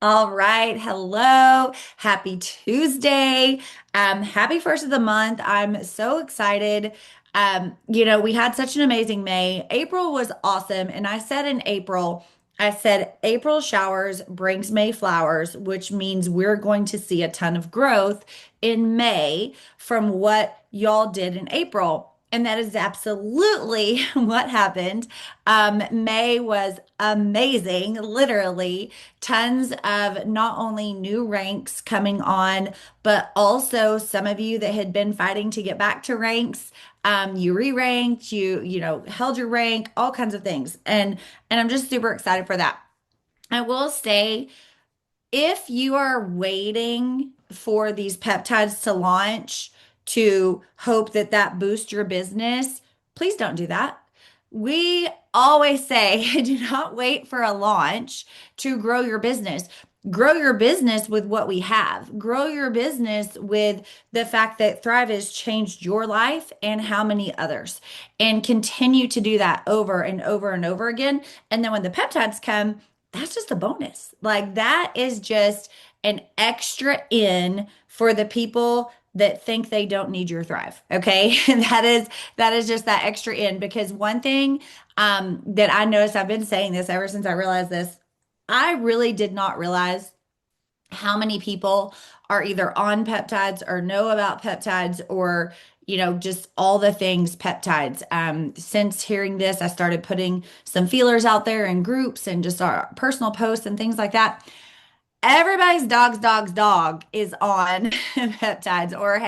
All right. Hello. Happy Tuesday. Happy first of the month. I'm so excited. We had such an amazing May. April was awesome. And I said April showers brings May flowers, which means we're going to see a ton of growth in May from what y'all did in April. And that is absolutely what happened. May was amazing, literally tons of not only new ranks coming on, but also some of you that had been fighting to get back to ranks. You re-ranked, held your rank, all kinds of things. And I'm just super excited for that. I will say if you are waiting for these peptides to launch to hope that that boosts your business, please don't do that. We always say do not wait for a launch to grow your business. Grow your business with what we have. Grow your business with the fact that Thrive has changed your life and how many others. And continue to do that over and over and over again. And then when the peptides come, that's just a bonus. Like that is just an extra in for the people that think they don't need your Thrive. Okay. That is just that extra in because one thing that I noticed, I've been saying this ever since I realized this. I really did not realize how many people are either on peptides or know about peptides or just all the things peptides. Since hearing this, I started putting some feelers out there in groups and just our personal posts and things like that. Everybody's dog's dog is on peptides or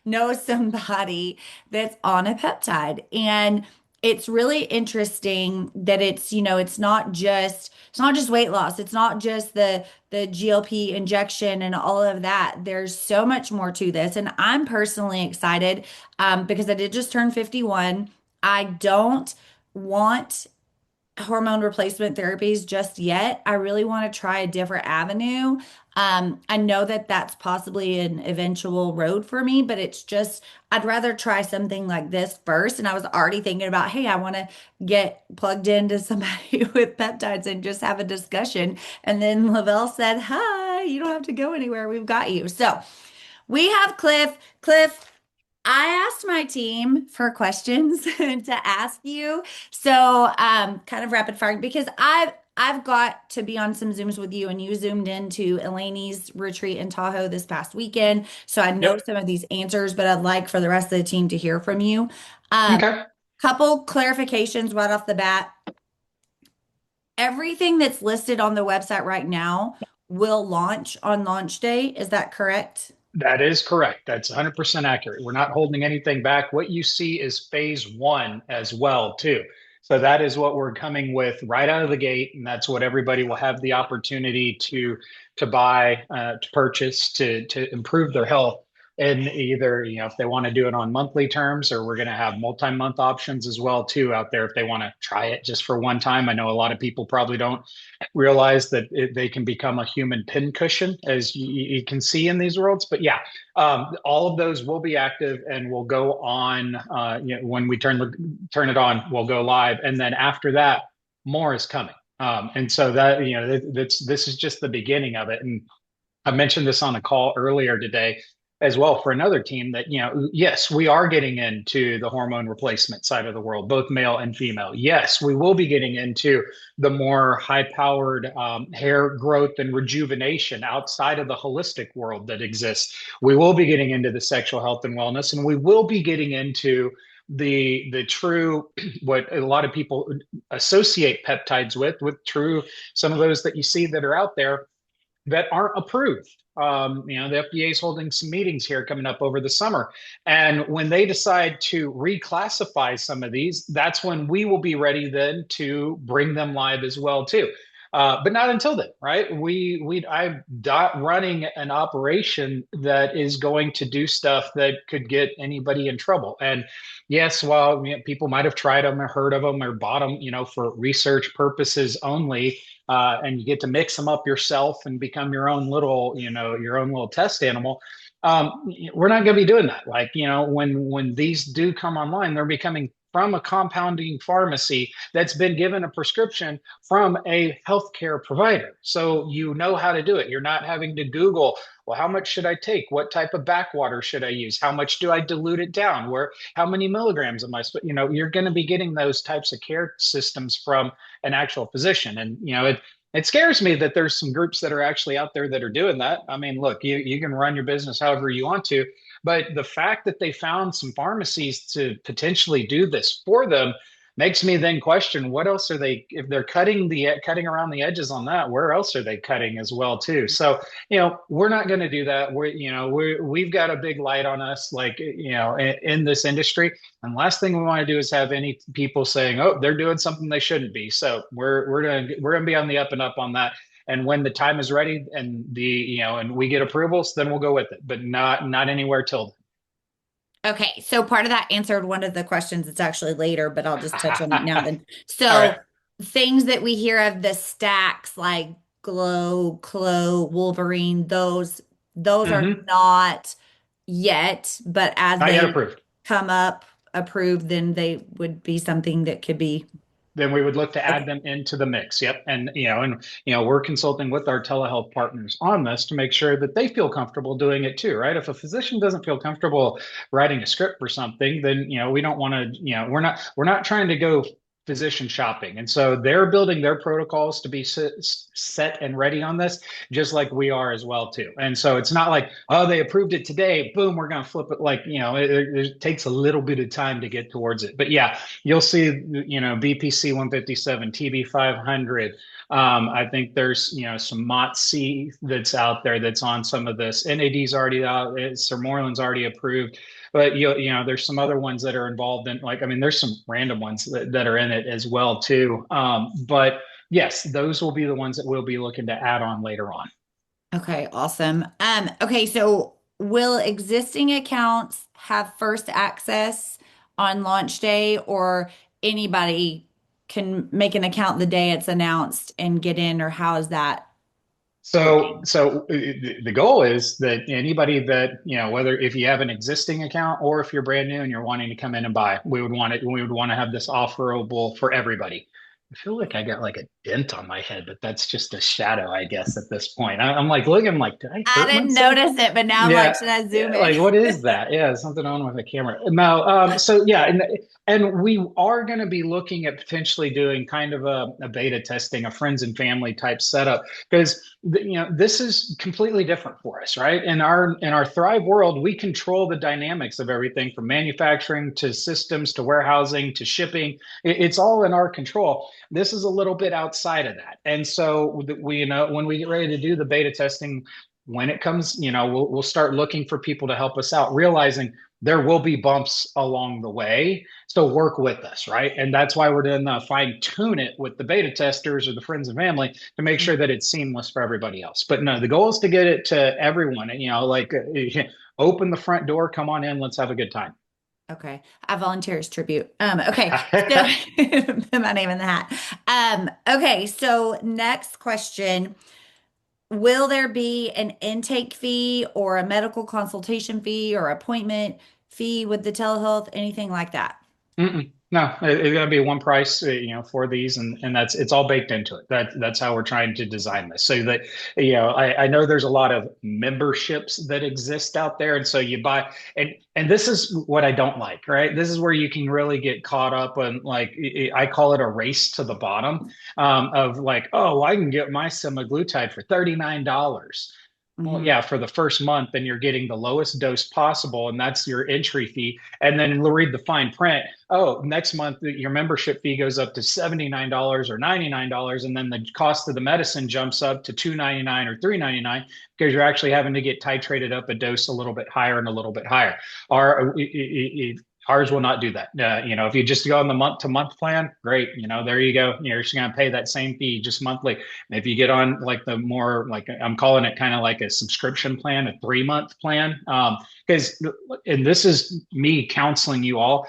knows somebody that's on a peptide. And it's really interesting that it's not just weight loss. It's not just the GLP injection and all of that. There's so much more to this. And I'm personally excited because I did just turn 51. I don't want hormone replacement therapies just yet. I really want to try a different avenue. I know that that's possibly an eventual road for me, but I'd rather try something like this first. And I was already thinking about, hey, I want to get plugged into somebody with peptides and just have a discussion. And then Lavelle said, hi, you don't have to go anywhere. We've got you. So we have Cliff. Cliff, I asked my team for questions to ask you. So, kind of rapid fire because I've got to be on some Zooms with you, and you zoomed into Elaine's retreat in Tahoe this past weekend. So I know Yep. some of these answers, but I'd like for the rest of the team to hear from you. Um, Okay. Couple clarifications right off the bat. Everything that's listed on the website right now will launch on launch day. Is that correct? That is correct. That's 100% accurate. We're not holding anything back. What you see is phase one as well, too. So that is what we're coming with right out of the gate, and that's what everybody will have the opportunity to buy, to purchase, to improve their health. And either, if they want to do it on monthly terms, or we're going to have multi-month options as well, too, out there if they want to try it just for one time. I know a lot of people probably don't realize that they can become a human pincushion, as you can see in these worlds. But yeah, all of those will be active and will go on. When we turn it on, we'll go live, and then after that, more is coming. And so that this is just the beginning of it. And I mentioned this on a call earlier today as well for another team that, yes, we are getting into the hormone replacement side of the world, both male and female. Yes, we will be getting into the more high powered hair growth and rejuvenation outside of the holistic world that exists. We will be getting into the sexual health and wellness, and we will be getting into the true what a lot of people associate peptides with true, some of those that you see that are out there that aren't approved. The FDA is holding some meetings here coming up over the summer. And when they decide to reclassify some of these, that's when we will be ready then to bring them live as well, too. But not until then, right? I'm running an operation that is going to do stuff that could get anybody in trouble. And yes, while people might have tried them or heard of them or bought them, for research purposes only, and you get to mix them up yourself and become your own little test animal. We're not going to be doing that. Like, when these do come online, they're becoming from a compounding pharmacy that's been given a prescription from a healthcare provider. So you know how to do it. You're not having to Google, well, how much should I take? What type of backwater should I use? How much do I dilute it down? How many milligrams am I, you're going to be getting those types of care systems from an actual physician. And, it scares me that there's some groups that are actually out there that are doing that. I mean, look, you can run your business however you want to, but the fact that they found some pharmacies to potentially do this for them makes me then question what else are they, if they're cutting around the edges on that, where else are they cutting as well too? So, we're not going to do that. We've got a big light on us, like, in this industry. And last thing we want to do is have any people saying, "Oh, they're doing something they shouldn't be." So we're gonna be on the up and up on that. And when the time is ready and and we get approvals, then we'll go with it. But not anywhere till Okay, so part of that answered one of the questions. It's actually later, but I'll just touch on it now then. then. All right. So things that we hear of the stacks like Glow, Clo, Wolverine, those are Hmm. not yet, but as Not yet they approved. come up approved, then they would be something that could be Then we would look to add okay. them into the mix. Yep. And we're consulting with our telehealth partners on this to make sure that they feel comfortable doing it too, right? If a physician doesn't feel comfortable writing a script for something, then we don't want to, we're not trying to go physician shopping. And so they're building their protocols to be set and ready on this, just like we are as well too. And so it's not like, oh, they approved it today, boom, we're going to flip it. Like, it takes a little bit of time to get towards it. But yeah, you'll see, BPC 157, TB 500. I think there's, some MOTS-C that's out there that's on some of this. NAD's already out. Sermorland's already approved. But, there's some other ones that are involved in, like, I mean, there's some random ones that are in it as well, too. But yes, those will be the ones that we'll be looking to add on later on. Okay, awesome. Okay, so will existing accounts have first access on launch day, or anybody can make an account the day it's announced and get in, or how is that So, working? the goal is that anybody that, whether if you have an existing account or if you're brand new and you're wanting to come in and buy, we would want to have this offerable for everybody. I feel like I got like a dent on my head, but that's just a shadow, I guess, at this point. I'm like looking, I'm like, did I I hurt didn't myself? notice it, but now I'm like, Yeah, should I zoom yeah, in? like what is that? Yeah, there's something on with the camera. No, so yeah, and we are going to be looking at potentially doing kind of a beta testing, a friends and family type setup, because this is completely different for us, right? In our Thrive world, we control the dynamics of everything from manufacturing to systems to warehousing to shipping. It's all in our control. This is a little bit outside of that, and so we, when we get ready to do the beta testing when it comes, we'll start looking for people to help us out, realizing there will be bumps along the way. So work with us, right? And that's why we're doing the fine tune it with the beta testers or the friends and family to make sure that it's seamless for everybody else. But no, the goal is to get it to everyone. And, like open the front door, come on in, let's have a good time. Okay, I volunteer as tribute. Okay, so put my name in the hat. Okay, so next question. Will there be an intake fee or a medical consultation fee or appointment fee with the telehealth, anything like that? Mm-mm. No, it's gonna be one price, for these, and it's all baked into it. That's how we're trying to design this, so that I know there's a lot of memberships that exist out there, and so you buy, and this is what I don't like, right? This is where you can really get caught up on, like, I call it a race to the bottom, of like, oh, I can get my semaglutide for $39. Well, Hmm. yeah, for the first month, then you're getting the lowest dose possible, and that's your entry fee. And then we'll read the fine print. Oh, next month your membership fee goes up to $79 or $99, and then the cost of the medicine jumps up to $299 or $399 because you're actually having to get titrated up a dose a little bit higher and a little bit higher. Our Ours will not do that. If you just go on the month to month plan, great. There you go. You're just going to pay that same fee just monthly. And if you get on like the more, like I'm calling it kind of like a subscription plan, a 3 month plan, because and this is me counseling you all.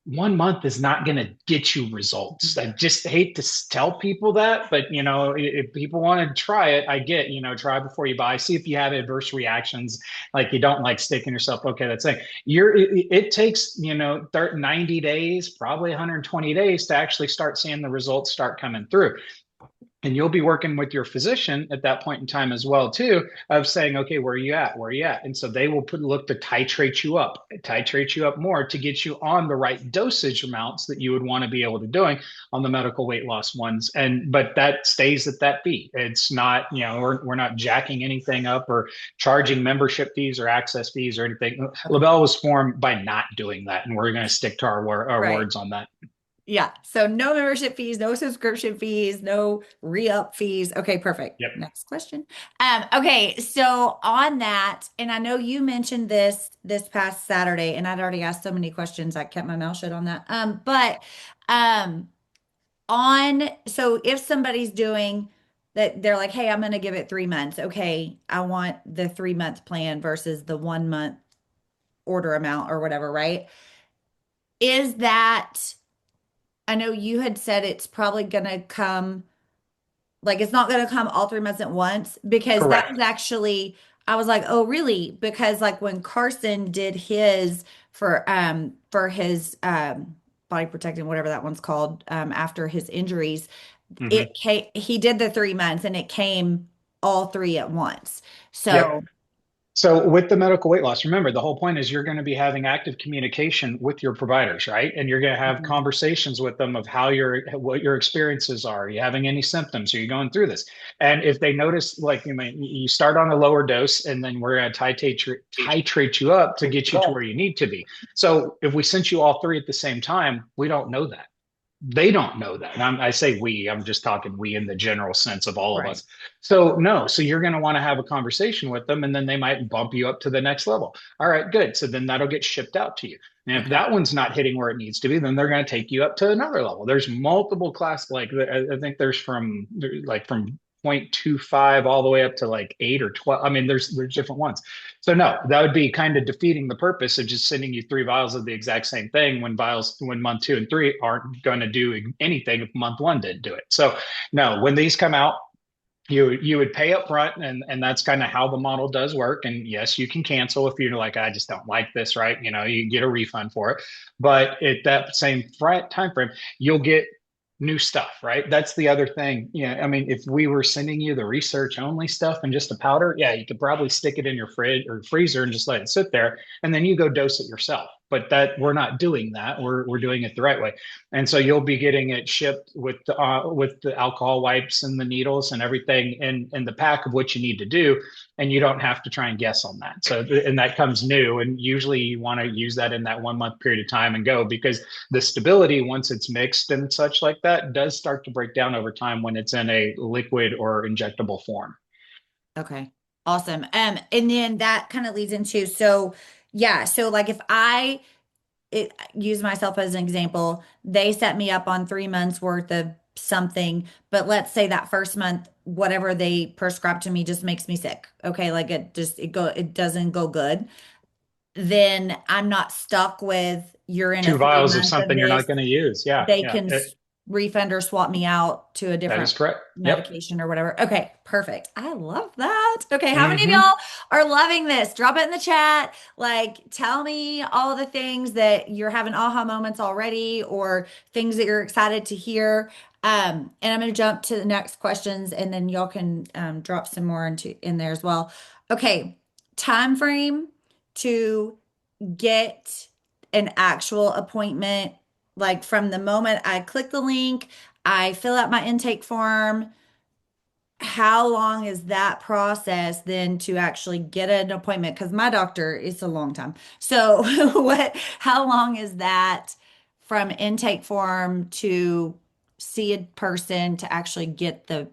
1 month is not going to get you results. I just hate to tell people that, but if people want to try it, I get, try before you buy. See if you have adverse reactions, like you don't like sticking yourself. Okay, that's it. It takes 30, 90 days, probably 120 days to actually start seeing the results start coming through. And you'll be working with your physician at that point in time as well too, of saying, okay, where are you at, where are you at? And so they will look to titrate you up more to get you on the right dosage amounts that you would want to be able to doing on the medical weight loss ones. And but that stays at that fee. It's not, we're not jacking anything up or charging membership fees or access fees or anything. Okay. Labelle was formed by not doing that, and we're going to stick to our Right. words on that. Yeah. So no membership fees, no subscription fees, no re-up fees. Okay, perfect. Yep. Next question. Okay, so on that, and I know you mentioned this past Saturday, and I'd already asked so many questions, I kept my mouth shut on that. But um on so if somebody's doing that, they're like, hey, I'm gonna give it 3 months. Okay, I want the 3 month plan versus the 1 month order amount or whatever, right? Is that I know you had said it's probably gonna come, like it's not gonna come all 3 months at once, because that was Correct. actually, I was like, oh, really? Because like when Carson did his for his body protecting, whatever that one's called, after his injuries, Hmm. he did the 3 months and it came all three at once. Yep. So, So with the medical weight loss, remember the whole point is you're going to be having active communication with your providers, right? And you're going to have mhm, conversations with them of what your experiences are. Are you having any symptoms? Are you going through this? And if they notice, like you start on a lower dose, and then we're going to titrate you up to get you to where you need to be. So if we sent you all three at the same time, we don't know that. They don't know that. And I say we, I'm just talking we in the general sense of all of right. us. So, no, so you're going to want to have a conversation with them, and then they might bump you up to the next level. All right, good. So then that'll get shipped out to you. And if Okay. that one's not hitting where it needs to be, then they're going to take you up to another level. There's multiple class, like I think there's from 0.25 all the way up to like 8 or 12. I mean, there's different ones. So no, that would be kind of defeating the purpose of just sending you three vials of the exact same thing when month 2 and 3 aren't going to do anything if month 1 didn't do it. So no, when these come out, you would pay up front, and that's kind of how the model does work. And yes, you can cancel if you're like, I just don't like this, right? You get a refund for it. But at that same time frame, you'll get new stuff, right? That's the other thing. I mean, if we were sending you the research only stuff and just a powder, yeah, you could probably stick it in your fridge or freezer and just let it sit there, and then you go dose it yourself. But that we're not doing that. We're doing it the right way. And so you'll be getting it shipped with the alcohol wipes and the needles and everything in the pack of what you need to do, and you don't have to try and guess on that. So and that comes new, and usually you want to use that in that 1 month period of time and go, because the stability, once it's mixed and such like that, does start to break down over time when it's in a liquid or injectable form. Okay. Awesome. And then that kind of leads into, so yeah, so like if use myself as an example, they set me up on 3 months worth of something, but let's say that first month, whatever they prescribe to me just makes me sick. Okay, like it doesn't go good. Then I'm not stuck with, you're in a Two three vials of month of something you're not this. going to use. Yeah, They yeah, can refund or swap me out to a that different is correct. Yep. medication or whatever. Okay, perfect. I love that. Okay, how many of Hmm. y'all are loving this? Drop it in the chat. Like, tell me all the things that you're having aha moments already, or things that you're excited to hear. And I'm going to jump to the next questions, and then y'all can drop some more in there as well. Okay, time frame to get an actual appointment, like from the moment I click the link, I fill out my intake form. How long is that process then to actually get an appointment? Because my doctor, it's a long time. So how long is that from intake form to see a person to actually get the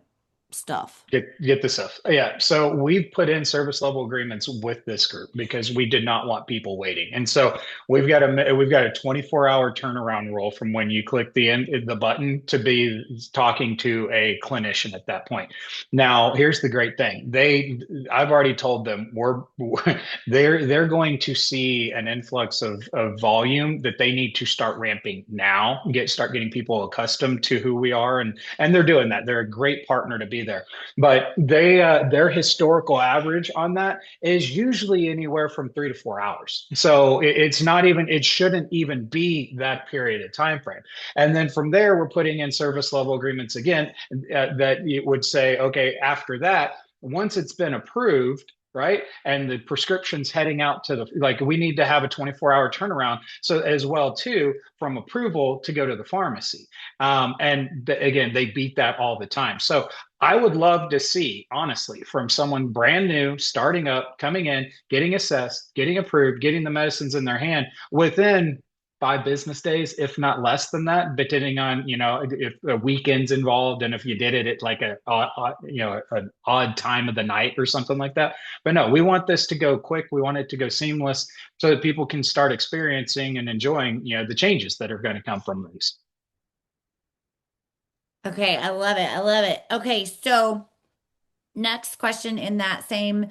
stuff. Get the stuff. Yeah. So we've put in service level agreements with this group because we did not want people waiting. And so we've got a 24-hour turnaround rule from when you click the button to be talking to a clinician at that point. Now, here's the great thing. I've already told them they're going to see an influx of volume that they need to start ramping now, start getting people accustomed to who we are, and they're doing that. They're a great partner to be there. But their historical average on that is usually anywhere from 3 to 4 hours. So it's not even, it shouldn't even be that period of time frame. And then from there, we're putting in service level agreements again that it would say, okay, after that, once it's been approved, right? And the prescription's heading out to the, like, we need to have a 24-hour turnaround. So as well, too, from approval to go to the pharmacy. Again, they beat that all the time. So I would love to see, honestly, from someone brand new, starting up, coming in, getting assessed, getting approved, getting the medicines in their hand within 5 business days, if not less than that, depending on, if a weekend's involved and if you did it at like an odd time of the night or something like that. But no, we want this to go quick. We want it to go seamless so that people can start experiencing and enjoying, the changes that are going to come from these. Okay, I love it. I love it. Okay, so next question in that same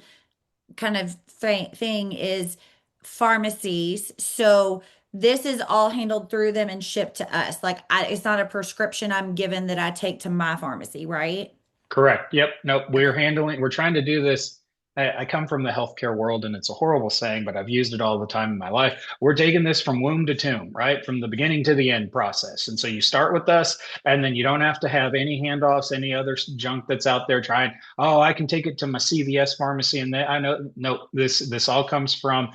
kind of thing is pharmacies. So this is all handled through them and shipped to us. Like it's not a prescription I'm given that I take to my pharmacy, right? Correct. Yep. Nope. Okay. We're trying to do this. I come from the healthcare world and it's a horrible saying, but I've used it all the time in my life. We're taking this from womb to tomb, right? From the beginning to the end process. And so you start with us and then you don't have to have any handoffs, any other junk that's out there trying, oh, I can take it to my CVS pharmacy. And I know, no, this all comes from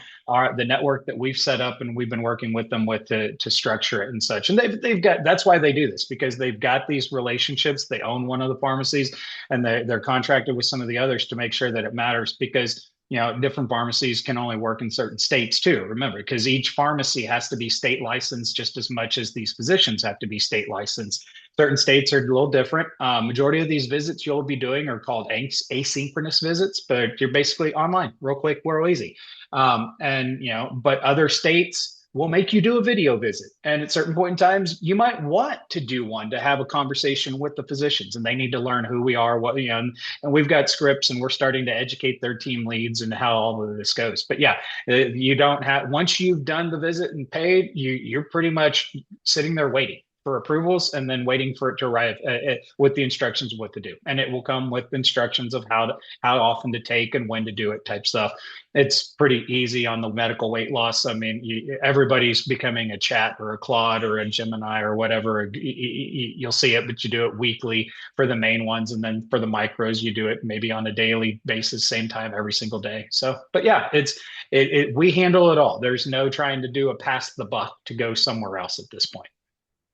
the network that we've set up and we've been working with them to structure it and such. And they've got, that's why they do this, because they've got these relationships. They own one of the pharmacies and they're contracted with some of the others to make sure that it matters because different pharmacies can only work in certain states too. Remember, because each pharmacy has to be state licensed just as much as these physicians have to be state licensed. Certain states are a little different. Majority of these visits you'll be doing are called asynchronous visits, but you're basically online, real quick, real easy. But other states will make you do a video visit. And at certain point in times, you might want to do one to have a conversation with the physicians and they need to learn who we are, and we've got scripts and we're starting to educate their team leads and how all of this goes. But yeah, you don't have, once you've done the visit and paid, you're pretty much sitting there waiting for approvals and then waiting for it to arrive with the instructions of what to do. And it will come with instructions of how often to take and when to do it type stuff. It's pretty easy on the medical weight loss. I mean, everybody's becoming a chat or a Claude or a Gemini or whatever. You'll see it, but you do it weekly for the main ones. And then for the micros, you do it maybe on a daily basis, same time every single day. So, but yeah, we handle it all. There's no trying to do a pass the buck to go somewhere else at this point.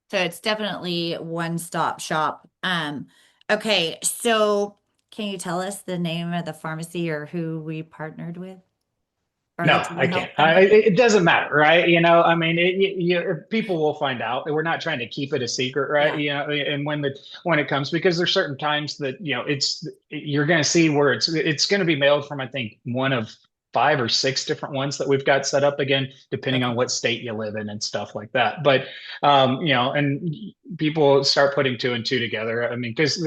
So it's definitely one-stop shop. Okay, so can you tell us the name of the pharmacy or who we partnered with or the No, I can't. telehealth company? It doesn't matter, right? I mean, people will find out. We're not trying to keep it a secret, right? Yeah. And when it comes, because there's certain times that you're going to see where it's going to be mailed from, I think, one of 5 or 6 different ones that we've got set up again, depending on Okay. what state you live in and stuff like that. But and people start putting two and two together. I mean, because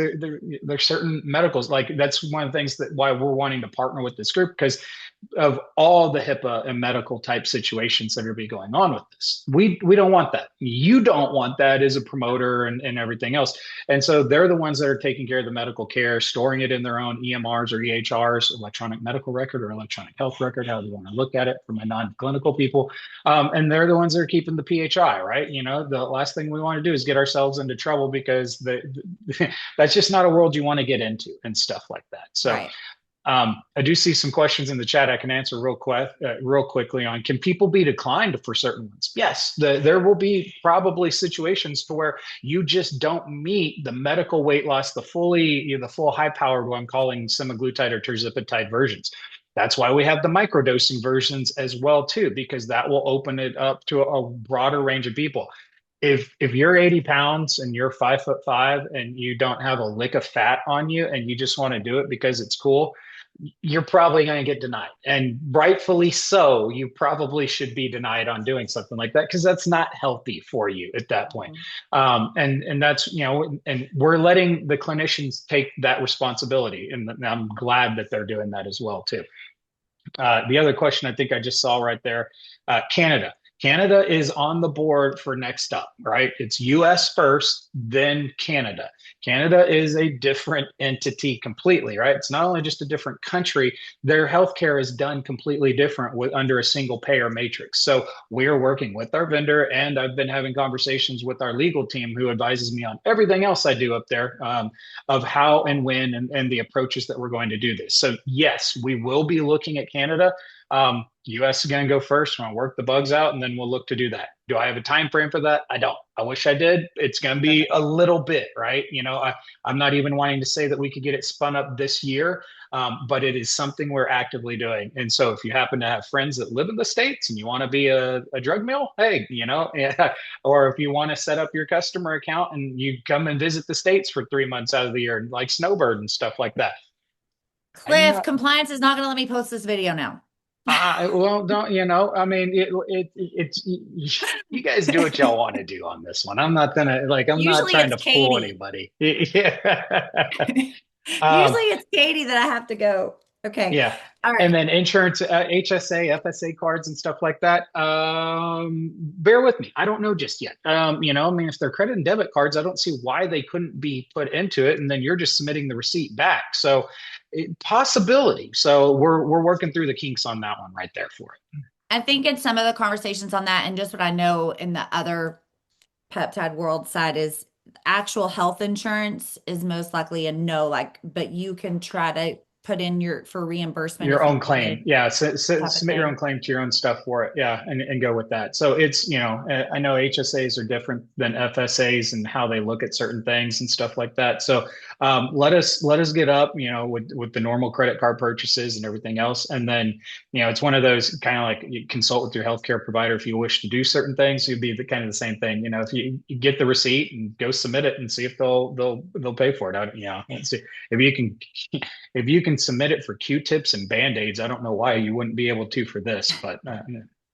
there's certain medicals, like that's one of the things that why we're wanting to partner with this group because of all the HIPAA and medical type situations that are be going on with this. We don't want that. You don't want that as a promoter and everything else. And so they're the ones that are taking care of the medical care, storing it in their own EMRs or EHRs, electronic medical record or electronic health record, however you want to look at it for my non-clinical people. And they're the ones that are keeping the PHI, right? The last thing we want to do is get ourselves into trouble because that's just not a world you want to get into and stuff like that. So Right. I do see some questions in the chat I can answer real quickly on. Can people be declined for certain ones? Yes, there will be probably situations to where you just don't meet the medical weight loss, the full high powered what I'm calling semaglutide or tirzepatide versions. That's why we have the microdosing versions as well too, because that will open it up to a broader range of people. if you're 80 pounds and you're 5'5" and you don't have a lick of fat on you and you just want to do it because it's cool, you're probably going to get denied. And rightfully so, you probably should be denied on doing something like that because that's not healthy for you at that point. Mhm. And that's, and we're letting the clinicians take that responsibility. And I'm glad that they're doing that as well, too. The other question I think I just saw right there, Canada. Canada is on the board for next up, right? It's US first, then Canada. Canada is a different entity completely, right? It's not only just a different country, their healthcare is done completely different with under a single payer matrix. So we're working with our vendor, and I've been having conversations with our legal team who advises me on everything else I do up there. Of how and when and the approaches that we're going to do this. So yes, we will be looking at Canada. US is going to go first. We're going to work the bugs out, and then we'll look to do that. Do I have a time frame for that? I don't. I wish I did. It's going to be a little bit, right? I'm not even wanting to say that we could get it spun up this year, but it is something we're actively doing. And so if you happen to have friends that live in the States and you want to be a drug mule, hey, yeah. Or if you want to set up your customer account and you come and visit the States for 3 months out of the year, like Snowbird and stuff like that. I'm Cliff, not, compliance is not going to let me post this video now. well, don't, I mean, it's, you guys do what y'all want to do on this one. I'm not gonna, I'm not Usually trying it's to fool Katie. anybody. Yeah. Usually Um, it's Katie that I have to go. Okay. Yeah. All And right. then insurance, HSA, FSA cards and stuff like that. Bear with me. I don't know just yet. I mean, if they're credit and debit cards, I don't see why they couldn't be put into it. And then you're just submitting the receipt back. So possibility. So we're working through the kinks on that one right there for it. I think in some of the conversations on that, and just what I know in the other peptide world side is actual health insurance is most likely a no, like, but you can try to put in your for reimbursement Your if you own claim. wanted Yeah. type of Submit your own thing. claim to your own stuff for it. Yeah. And go with that. So it's, I know HSAs are different than FSAs and how they look at certain things and stuff like that. So let us get up, with the normal credit card purchases and everything else. And then, it's one of those kind of like you consult with your healthcare provider if you wish to do certain things. It'd be the kind of the same thing. If you get the receipt and go submit it and see if they'll pay for it. Let's see if you can if you can submit it for Q-tips and Band-Aids, I don't know why you wouldn't be able to for this, but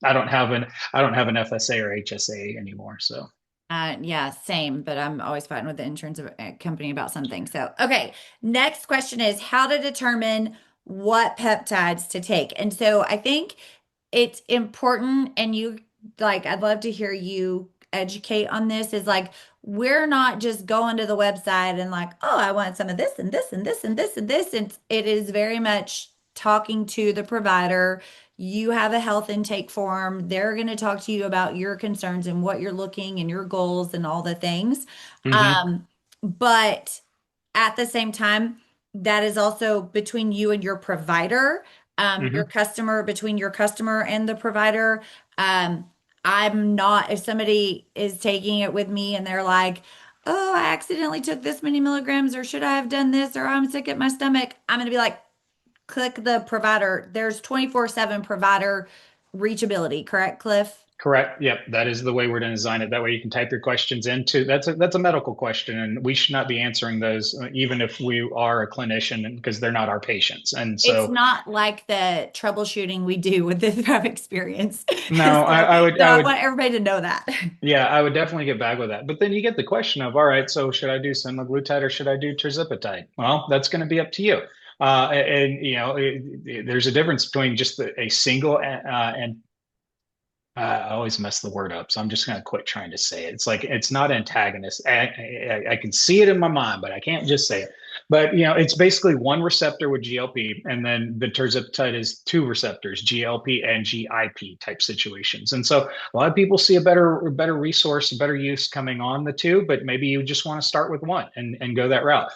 I don't have an FSA or HSA anymore. So Yeah, same, but I'm always fighting with the insurance company about something. So, okay, next question is how to determine what peptides to take. And so I think it's important, and I'd love to hear you educate on this, is like, we're not just going to the website and like, oh, I want some of this and this and this and this and this. And it is very much talking to the provider. You have a health intake form. They're going to talk to you about your concerns and what you're looking and your goals and all the things. hmm But at the same time, that is also between you and your provider, your hmm customer, between your customer and the provider. I'm not, if somebody is taking it with me and they're like, oh, I accidentally took this many milligrams, or should I have done this, or I'm sick at my stomach, I'm going to be like, click the provider. There's 24/7 provider reachability, correct, Cliff? Correct. Yep. That is the way we're going to design it. That way you can type your questions into that's a medical question, and we should not be answering those, even if we are a clinician, because they're not our patients. And It's so, not like the troubleshooting we do with this have experience. no, So I I would, want everybody to know that. yeah, I would definitely get back with that. But then you get the question of, all right, so should I do semaglutide or should I do tirzepatide? Well, that's going to be up to you. And there's a difference between just a single and I always mess the word up, so I'm just going to quit trying to say it. It's like it's not antagonist. I can see it in my mind, but I can't just say it. But it's basically one receptor with GLP, and then the terzepatide is two receptors, GLP and GIP type situations. And so a lot of people see a better resource, a better use coming on the two, but maybe you just want to start with one and go that route.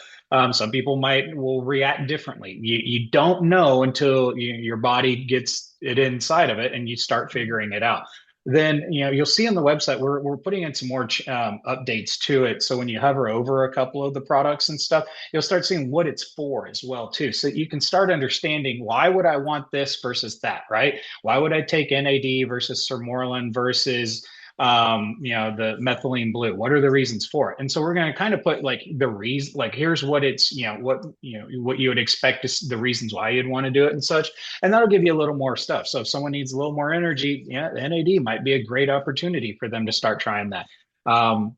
Some people will react differently. You don't know until your body gets it inside of it and you start figuring it out. Then you'll see on the website we're putting in some more updates to it. So when you hover over a couple of the products and stuff, you'll start seeing what it's for as well too. So you can start understanding why would I want this versus that, right? Why would I take NAD versus Sermorelin versus the methylene blue. What are the reasons for it? And so we're going to kind of put like the reason, like here's what it's, what you would expect to, the reasons why you'd want to do it and such. And that'll give you a little more stuff. So if someone needs a little more energy, yeah, the NAD might be a great opportunity for them to start trying that. Um,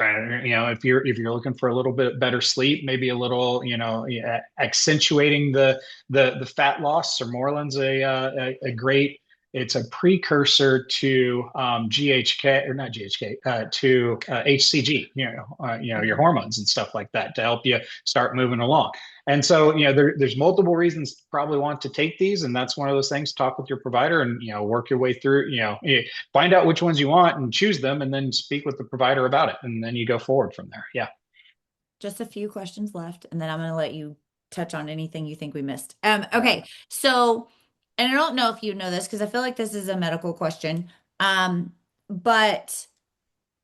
if you're looking for a little bit better sleep, maybe a little, accentuating the fat loss. Sermorlin's a great. It's a precursor to GHK or not GHK to HCG. Your Okay. hormones and stuff like that to help you start moving along. And so, there's multiple reasons to probably want to take these, and that's one of those things. Talk with your provider and work your way through. Find out which ones you want and choose them, and then speak with the provider about it, and then you go forward from there. Yeah. Just a few questions left, and then I'm going to let you touch on anything you think we missed. All right. Okay. So, and I don't know if you know this because I feel like this is a medical question. But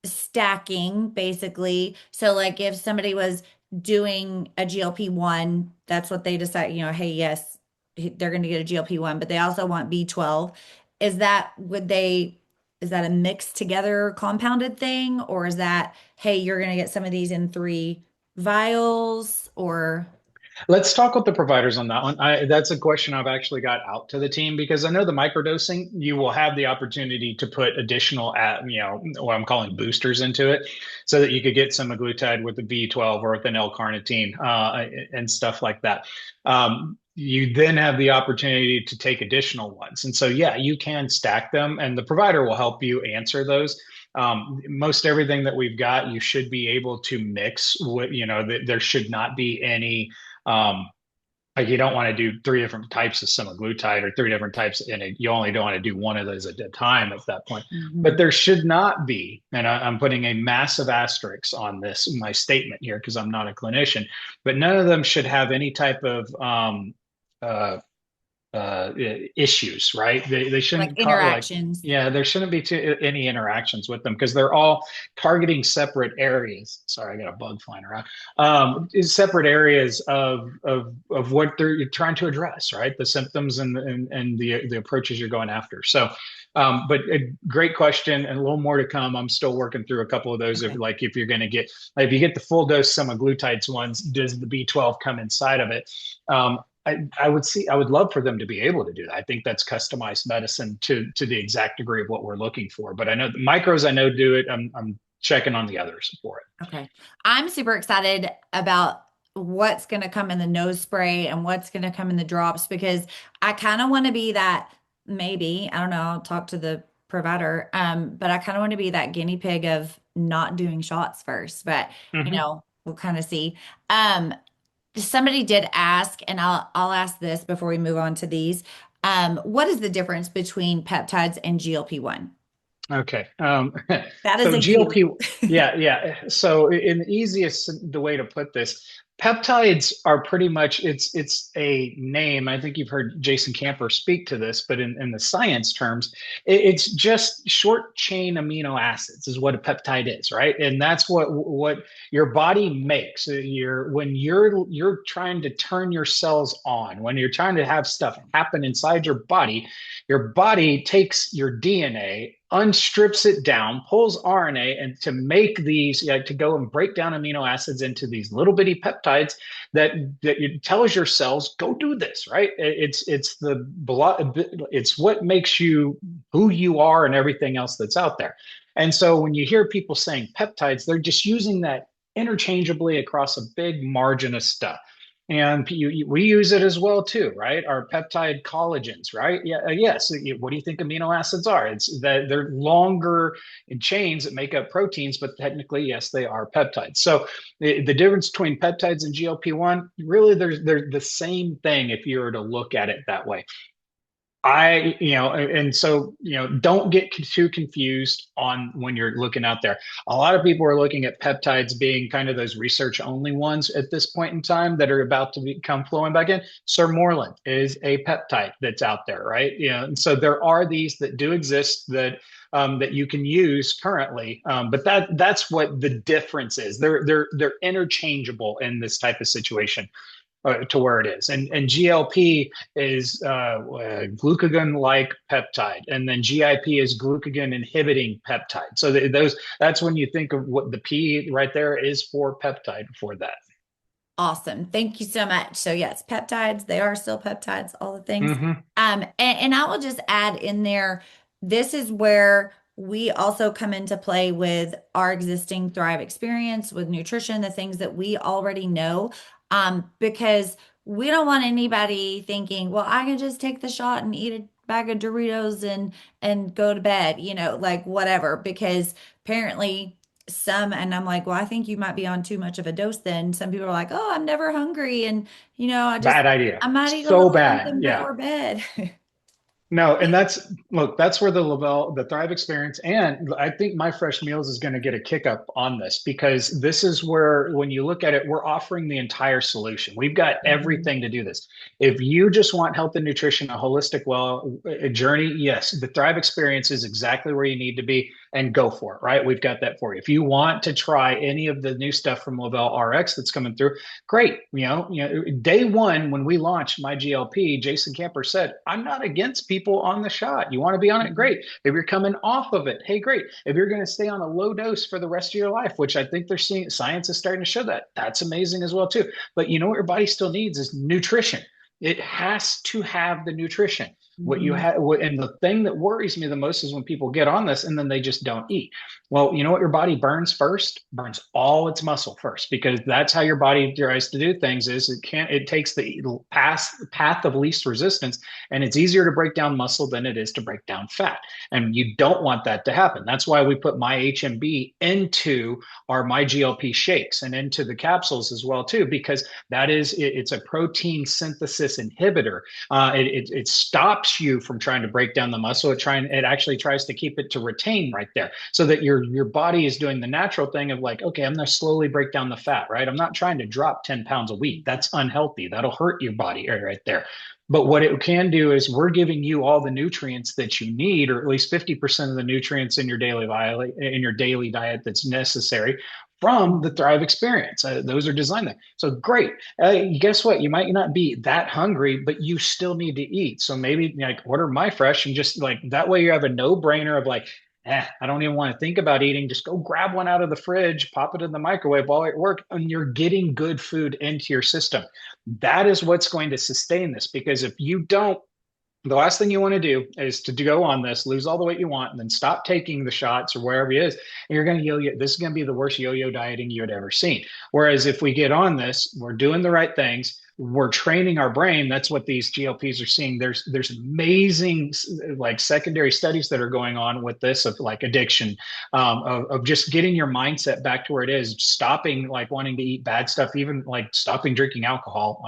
stacking basically. So like if somebody was doing a GLP-1, that's what they decide, hey, yes, they're going to get a GLP-1, but they also want B12. Is that a mixed together compounded thing? Or is that, hey, you're going to get some of these in 3 vials or Let's talk with the providers on that one. That's a question I've actually got out to the team because I know the microdosing, you will have the opportunity to put additional, what I'm calling boosters into it so that you could get some semaglutide with the B12 or with an L-carnitine and stuff like that. You then have the opportunity to take additional ones. And so, yeah, you can stack them and the provider will help you answer those. Most everything that we've got, you should be able to mix with, there should not be any um, like you don't want to do three different types of semaglutide or three different types, and you only don't want to do one of those at a time at that point. But Mhm. there should not be, and I'm putting a massive asterisk on this, my statement here, because I'm not a clinician, but none of them should have any type of uh, issues, right? They Like shouldn't interactions? yeah, there shouldn't be any interactions with them because they're all targeting separate areas. Sorry, I got a bug flying around. Separate areas of what you're trying to address, right? The symptoms and the approaches you're going after. So, but a great question and a little more to come. I'm still working through a couple of those. Okay. If you're going to get, like, if you get the full dose semaglutides ones, does the B12 come inside of it? I would love for them to be able to do that. I think that's customized medicine to the exact degree of what we're looking for. But I know the micros I know do it. I'm checking on the others for it. Okay. I'm super excited about what's going to come in the nose spray and what's going to come in the drops because I kind of want to be that maybe, I don't know, I'll talk to the provider. But I kind of want to be that guinea pig of not doing shots first, but Mm-hmm. we'll kind of see. Um, Somebody did ask, and I'll ask this before we move on to these. What is the difference between peptides and GLP-1? Okay. That is So a huge. GLP, yeah, yeah. So in the easiest the way to put this, peptides are pretty much it's a name. I think you've heard Jason Camper speak to this, but in the science terms, it's just short chain amino acids is what a peptide is, right? And that's what your body makes. When you're trying to turn your cells on, when you're trying to have stuff happen inside your body takes your DNA, unstrips it down, pulls RNA, and to make these, to go and break down amino acids into these little bitty peptides that it tells your cells, go do this, right? It's what makes you who you are and everything else that's out there. And so when you hear people saying peptides, they're just using that interchangeably across a big margin of stuff. And we use it as well too, right? Our peptide collagens, right? Yeah, yes. What do you think amino acids are? It's that they're longer in chains that make up proteins, but technically, yes, they are peptides. So the difference between peptides and GLP-1, really, they're the same thing if you were to look at it that way. And so, don't get too confused on when you're looking out there. A lot of people are looking at peptides being kind of those research only ones at this point in time that are about to come flowing back in. Sermorelin is a peptide that's out there, right? And so there are these that do exist that you can use currently, but that's what the difference is. They're interchangeable in this type of situation. to where it is. And GLP is glucagon-like peptide, and then GIP is glucagon inhibiting peptide. So those that's when you think of what the P right there is for peptide for that. Awesome. Thank you so much. So yes, peptides, they are still peptides, all the things. Hmm. And I will just add in there, this is where we also come into play with our existing Thrive experience with nutrition, the things that we already know. Because we don't want anybody thinking, well, I can just take the shot and eat a bag of Doritos and go to bed, like whatever, because apparently some, and I'm like, well, I think you might be on too much of a dose then. Some people are like, oh, I'm never hungry. And, Bad idea. I might eat a So little bad. something Yeah. before bed. No, and that's where the Thrive experience, and I think My Fresh Meals is going to get a kick up on this because this is where, when you look at it, we're offering the entire solution. We've got Mhm. everything to do this. If you just want health and nutrition, a holistic journey, yes, the Thrive experience is exactly where you need to be, and go for it, right? We've got that for you. If you want to try any of the new stuff from LVRX that's coming through, great. Day one when we launched my GLP, Jason Camper said, "I'm not against people on the shot. You want to be on it, great. If you're coming off of it, hey, great. If you're going to stay on a low dose for the rest of your life, which I think they're seeing, science is starting to show that, that's amazing as well too. But you know what your body still needs is nutrition. It has to have the nutrition. What you Mhm. have, and the thing that worries me the most is when people get on this and then they just don't eat. Well, you know what your body burns first? Burns all its muscle first, because that's how your body tries to do things. Is it takes the path of least resistance, and it's easier to break down muscle than it is to break down fat. And you don't want that to happen. That's why we put my HMB into our my GLP shakes and into the capsules as well too, because it's a protein synthesis inhibitor. It stops you from trying to break down the muscle. It actually tries to keep it to retain right there, so that your body is doing the natural thing of like, okay, I'm going to slowly break down the fat, right? I'm not trying to drop 10 pounds a week. That's unhealthy. That'll hurt your body right there. But what it can do is we're giving you all the nutrients that you need, or at least 50% of the nutrients in your daily diet that's necessary from the Thrive experience. Those are designed there. So great. Guess what? You might not be that hungry, but you still need to eat. So maybe like order My Fresh, and just like that way you have a no brainer of like, I don't even want to think about eating. Just go grab one out of the fridge, pop it in the microwave while at work, and you're getting good food into your system. That is what's going to sustain this. Because if you don't, the last thing you want to do is to go on this, lose all the weight you want, and then stop taking the shots or wherever it is. And you're going to yo-yo. This is going to be the worst yo-yo dieting you had ever seen. Whereas if we get on this, we're doing the right things. We're training our brain. That's what these GLPs are seeing. There's amazing like secondary studies that are going on with this, of like addiction, of just getting your mindset back to where it is, stopping like wanting to eat bad stuff, even like stopping drinking alcohol.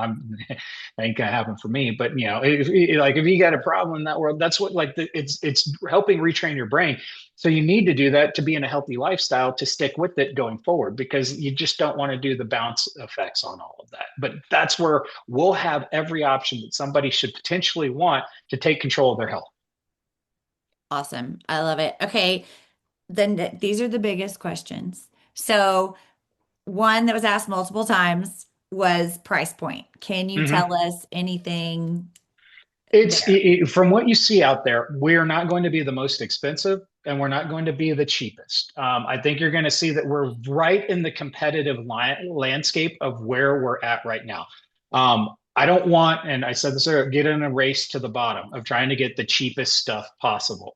Ain't gonna happen for me. But if you got a problem in that world, that's what it's helping retrain your brain. So you need to do that to be in a healthy lifestyle, to stick with it going forward, because you just don't want to do the bounce effects on all of that. But that's where we'll have every option that somebody should potentially want to take control of their health. Awesome. I love it. Okay. Then these are the biggest questions. So, one that was asked multiple times was price point. Can you tell Mm-hmm. us anything there? From what you see out there, we're not going to be the most expensive, and we're not going to be the cheapest. I think you're going to see that we're right in the competitive landscape of where we're at right now. I don't want, and I said this earlier, get in a race to the bottom of trying to get the cheapest stuff possible.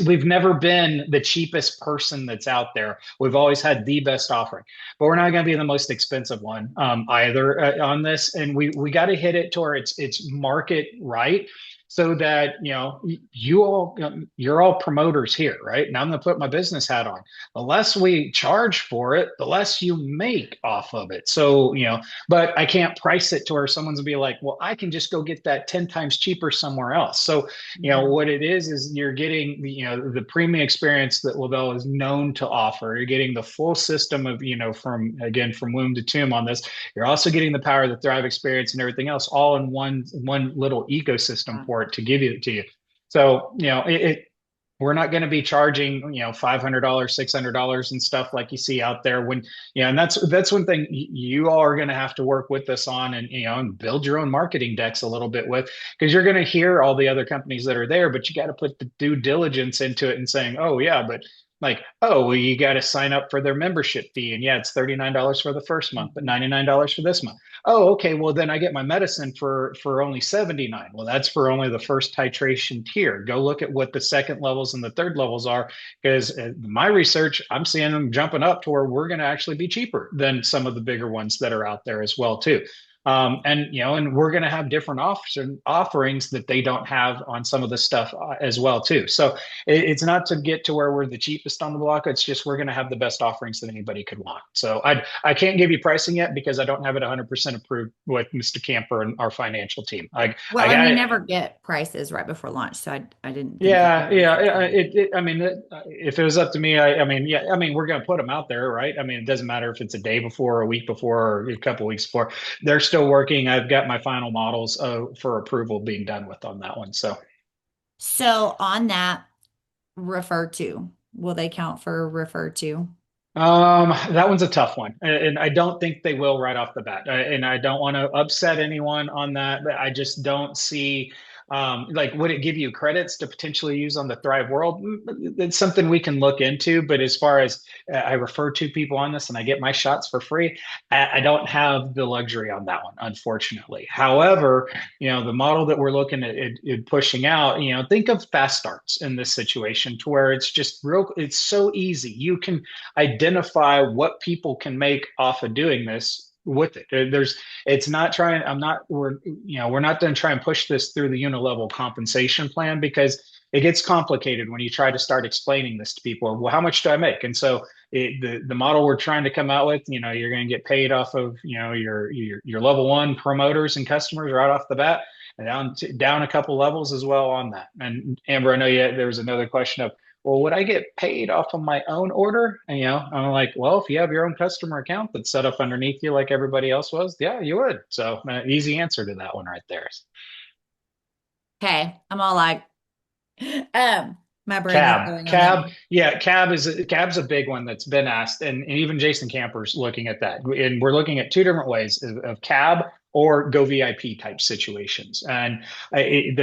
We've never been the cheapest person that's out there. We've always had the best offering, but we're not going to be the most expensive one either on this. And we got to hit it to where it's market right, so that you're all promoters here, right? Now I'm going to put my business hat on. The less we charge for it, the less you make off of it. So but I can't price it to where someone's gonna be like, well, I can just go get that 10 times cheaper somewhere else. So Mhm. what it is you're getting the premium experience that Lavelle is known to offer. You're getting the full system of from womb to tomb on this. You're also getting the power of the Thrive experience and everything else all in one little ecosystem Yeah. for it to give it to you. So we're not going to be charging, $500, $600 and stuff like you see out there when, and that's one thing you all are going to have to work with us on, and, and build your own marketing decks a little bit with, because you're going to hear all the other companies that are there, but you got to put the due diligence into it and saying, oh yeah, but like, oh, well, you got to sign up for their membership fee. And yeah, it's $39 for the first month, but $99 for this month. Oh, okay. Well, then I get my medicine for only 79. Well, that's for only the first titration tier. Go look at what the second levels and the third levels are, because my research, I'm seeing them jumping up to where we're going to actually be cheaper than some of the bigger ones that are out there as well too. And we're going to have different offerings that they don't have on some of the stuff as well too. So it's not to get to where we're the cheapest on the block. It's just we're going to have the best offerings that anybody could want. So I can't give you pricing yet because I don't have it 100% approved with Mr. Camper and our financial team. Well, I and got we it. never get prices right before launch, so I didn't think you Yeah, were yeah. able to. I mean, if it was up to me, I mean, yeah, I mean, we're going to put them out there, right? I mean, it doesn't matter if it's a day before, a week before, or a couple weeks before. They're still working. I've got my final models for approval being done with on that one. So, So on that, refer to, will they count for refer to? that one's a tough one, and I don't think they will right off the bat. And I don't want to upset anyone on that, but I just don't see. Like, would it give you credits to potentially use on the Thrive World? It's something we can look into. But as far as I refer to people on this and I get my shots for free, I don't have the luxury on that one, unfortunately. However, the model that we're looking at pushing out, think of fast starts in this situation to where it's just it's so easy. You can identify what people can make off of doing this with it. It's not trying, we're not going to try and push this through the unilevel compensation plan, because it gets complicated when you try to start explaining this to people. Well, how much do I make? And so the model we're trying to come out with, you're going to get paid off of, your level one promoters and customers right off the bat, and down a couple levels as well on that. And Amber, I know there was another question of, well, would I get paid off of my own order? And, I'm like, well, if you have your own customer account that's set up underneath you like everybody else was, yeah, you would. So easy answer to that one right there. Okay, I'm all like, um, my brain is Cab, going on that cab, one. yeah, cab's a big one that's been asked, and even Jason Camper's looking at that, and we're looking at two different ways of cab or go VIP type situations, and it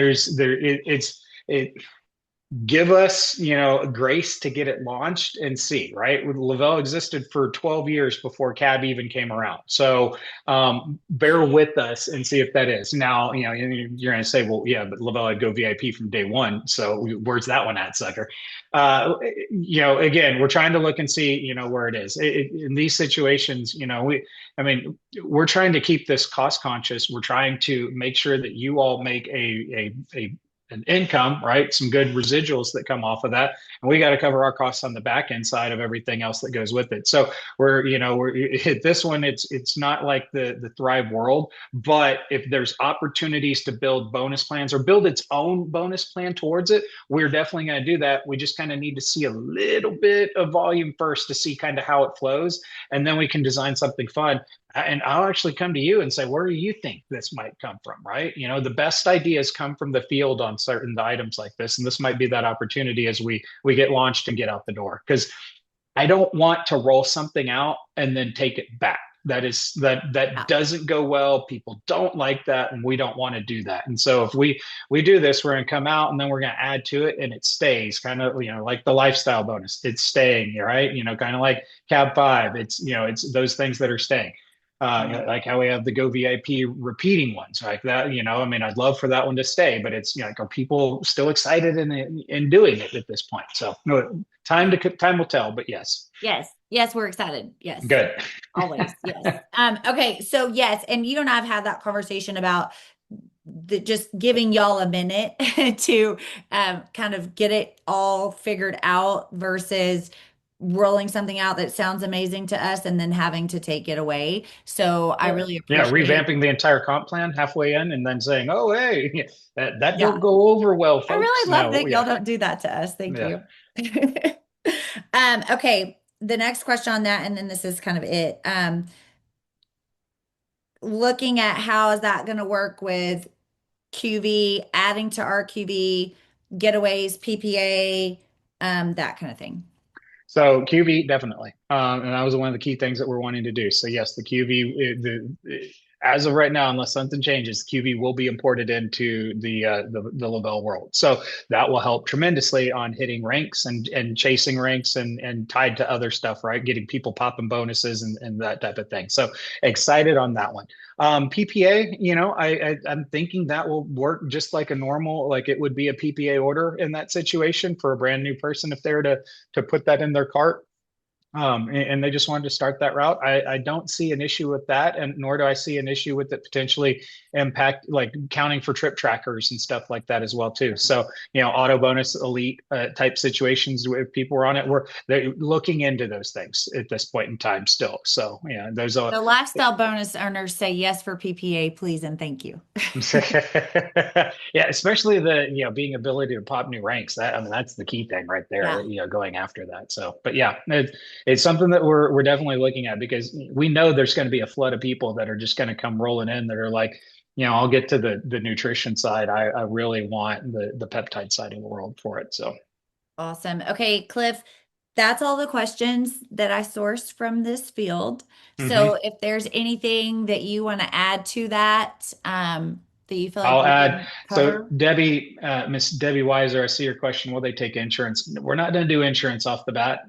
give us, grace to get it launched and see, right? Lavelle existed for 12 years before cab even came around. So bear with us and see if that is. Now, you're going to say, well, yeah, but Lavelle had go VIP from day one. So where's that one at, sucker? Again, we're trying to look and see, where it is. In these situations, I mean, we're trying to keep this cost conscious. We're trying to make sure that you all make a an income, right? Some good residuals that come off of that. And we got to cover our costs on the back end side of everything else that goes with it. So we're this one, it's not like the Thrive World, but if there's opportunities to build bonus plans or build its own bonus plan towards it, we're definitely going to do that. We just kind of need to see a little bit of volume first to see kind of how it flows. And then we can design something fun, and I'll actually come to you and say, where do you think this might come from? Right. The best ideas come from the field on certain items like this. And this might be that opportunity as we get launched and get out the door. Because I don't want to roll something out and then take it back. That Yeah. doesn't go well. People don't like that, and we don't want to do that. And so if we do this, we're going to come out and then we're going to add to it, and it stays kind of, like the lifestyle bonus. It's staying, right? Kind of like Cab Five. It's those things that are staying. Right. Like how we have the Go VIP repeating ones like that. I mean, I'd love for that one to stay, but it's, like, are people still excited in doing it at this point? So no, time will tell, but yes, Yes. Yes, we're excited. Yes. good. Always. Yes. Okay. So yes, and you and I have had that conversation about just giving y'all a minute to kind of get it all figured out versus rolling something out that sounds amazing to us and then having to take it away. So I Yeah, really yeah, appreciate, revamping the entire comp plan halfway in and then saying, "Oh, hey, that don't yeah, go over well, I folks." really love No, that y'all yeah, don't do that to us. Thank yeah. you. Okay. The next question on that, and then this is kind of it. Looking at how is that going to work with QV, adding to our QV. getaways, PPA, that kind of thing. So QV definitely, and that was one of the key things that we're wanting to do. So yes, the QV, as of right now, unless something changes, QV will be imported into the Lavelle world. So that will help tremendously on hitting ranks and chasing ranks and tied to other stuff, right? Getting people popping bonuses and that type of thing. So excited on that one. PPA, I'm thinking that will work just like a normal, like it would be a PPA order in that situation for a brand new person if they're to put that in their cart. And they just wanted to start that route. I don't see an issue with that, and nor do I see an issue with it potentially impact like counting for trip trackers and stuff like that as well too. So auto bonus elite type situations where people were on it, they're looking into those things at this point in time still. So yeah, there's a The lifestyle bonus earners say yes for PPA, please and thank you. yeah, especially the being ability to pop new ranks. That I mean, that's the key thing right there. Yeah. Going after that. So, but yeah, it's something that we're definitely looking at because we know there's going to be a flood of people that are just going to come rolling in that are like, I'll get to the nutrition side. I really want the peptide side of the world for it. So. Awesome. Okay, Cliff, that's all the questions that I sourced from this field. So Mhm. if there's anything that you want to add to that, that you feel like I'll we add. didn't So cover. Debbie, Miss Debbie Weiser, I see your question. Will they take insurance? We're not going to do insurance off the bat.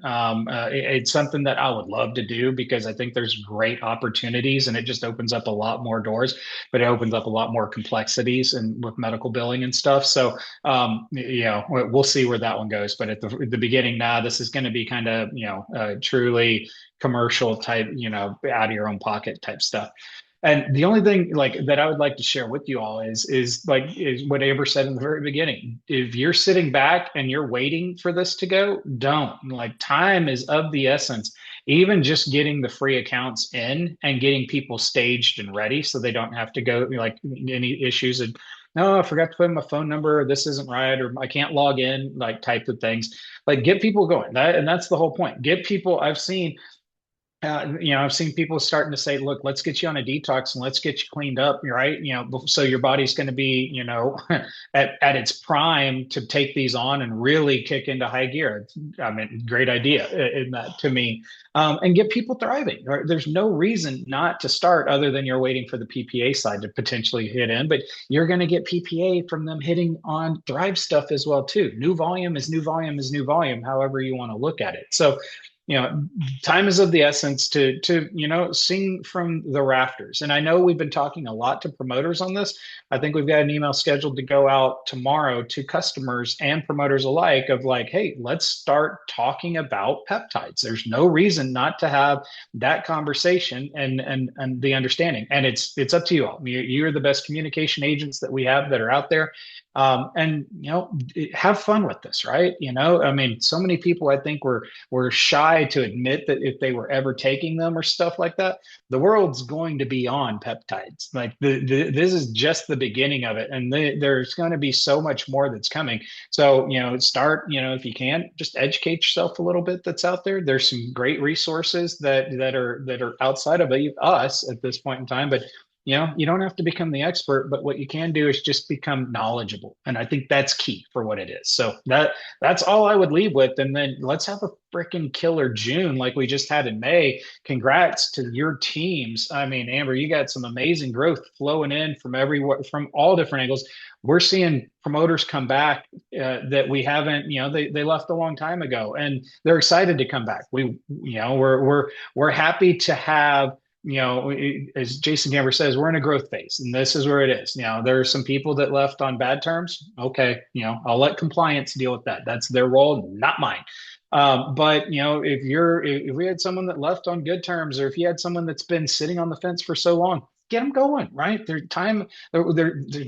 It's something that I would love to do because I think there's great opportunities and it just opens up a lot more doors, but it opens up a lot more complexities and with medical billing and stuff. So, we'll see where that one goes. But at the beginning, now this is going to be kind of, truly commercial type, out of your own pocket type stuff. And the only thing like that I would like to share with you all is what Amber said in the very beginning. If you're sitting back and you're waiting for this to go, don't. Like time is of the essence. Even just getting the free accounts in and getting people staged and ready so they don't have to go like any issues and no, I forgot to put in my phone number, or this isn't right, or I can't log in, like type of things. Like get people going. And that's the whole point. Get people, I've seen I've seen people starting to say, look, let's get you on a detox and let's get you cleaned up, right? So your body's going to be, at its prime to take these on and really kick into high gear. I mean, great idea in that to me. And get people thriving. Right? There's no reason not to start other than you're waiting for the PPA side to potentially hit in, but you're going to get PPA from them hitting on Thrive stuff as well, too. New volume is new volume is new volume, however you want to look at it. So, you know time is of the essence to sing from the rafters. And I know we've been talking a lot to promoters on this. I think we've got an email scheduled to go out tomorrow to customers and promoters alike of like, hey, let's start talking about peptides. There's no reason not to have that conversation and the understanding. And it's up to you all. You're the best communication agents that we have that are out there. And have fun with this, right? I mean, so many people I think were shy to admit that if they were ever taking them or stuff like that. The world's going to be on peptides. Like this is just the beginning of it, and there's going to be so much more that's coming. So start. If you can, just educate yourself a little bit. That's out there. There's some great resources that are outside of us at this point in time, but you don't have to become the expert, but what you can do is just become knowledgeable. And I think that's key for what it is. So that's all I would leave with. And then let's have a freaking killer June like we just had in May. Congrats to your teams. I mean, Amber, you got some amazing growth flowing in from everywhere, from all different angles. We're seeing promoters come back that we haven't, they left a long time ago, and they're excited to come back. We're happy to have as Jason Gamber says, we're in a growth phase, and this is where it is. There are some people that left on bad terms. Okay, I'll let compliance deal with that. That's their role, not mine. But if we had someone that left on good terms, or if you had someone that's been sitting on the fence for so long, get them going. Right, there's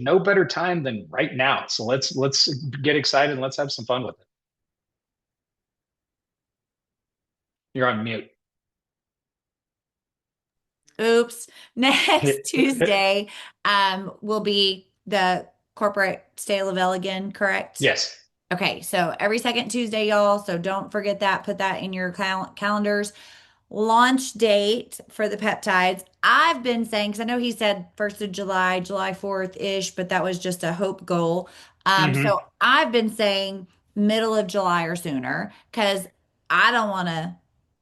no better time than right now. So let's get excited and let's have some fun with it. You're on mute. Oops. Next Tuesday will be the corporate Stay Lavelle again, correct? Yes. Okay, so every second Tuesday, y'all. So don't forget that. Put that in your calendars. launch date for the peptides. I've been saying, because I know he said 1st of July, July 4th-ish, but that was just a hope goal. So Hmm. I've been saying middle of July or sooner because I don't want to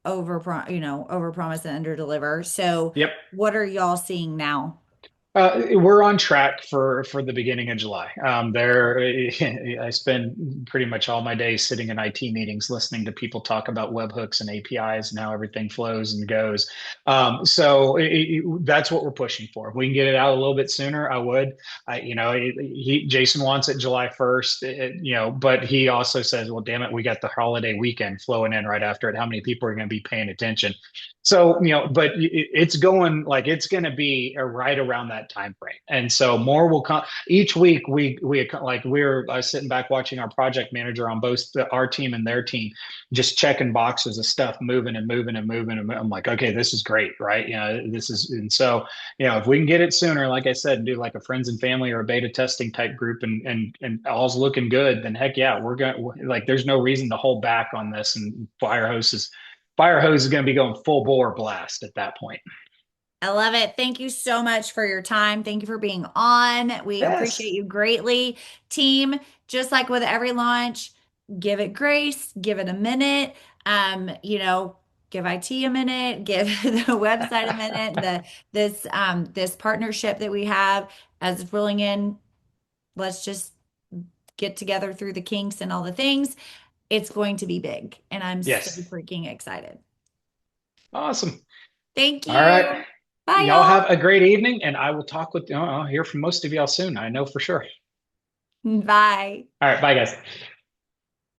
over promise and under deliver. So Yep. what are y'all seeing now? We're on track for the beginning of July. I spend pretty much all my days sitting in IT meetings, listening to people talk about webhooks and APIs and how everything flows and goes. That's what we're pushing for. If we can get it out a little bit sooner, I would. Jason wants it July 1st. But he also says, "Well, damn it, we got the holiday weekend flowing in right after it. How many people are going to be paying attention?" So, but it's going like it's going to be right around that time frame. And so more will come each week. We like we're sitting back watching our project manager on both our team and their team, just checking boxes of stuff moving and moving and moving. And I'm like, okay, this is great, right? This is, and so, if we can get it sooner, like I said, and do like a friends and family or a beta testing type group and all's looking good, then heck yeah, we're going to like, there's no reason to hold back on this. And Firehose is going to be going full bore blast at that point. I love it. Thank you so much for your time. Thank you for being on. We appreciate Yes. you greatly. Team, just like with every launch, give it grace, give it a minute. Give IT a minute, give the website a minute, this partnership that we have as it's rolling in. Let's just get together through the kinks and all the things. It's going to be big, and I'm so Yes. freaking excited. Awesome. Thank All right. you. Bye, Y'all have y'all. a great evening, and I will I'll hear from most of y'all soon. I know for sure. Bye. All right. Bye, guys.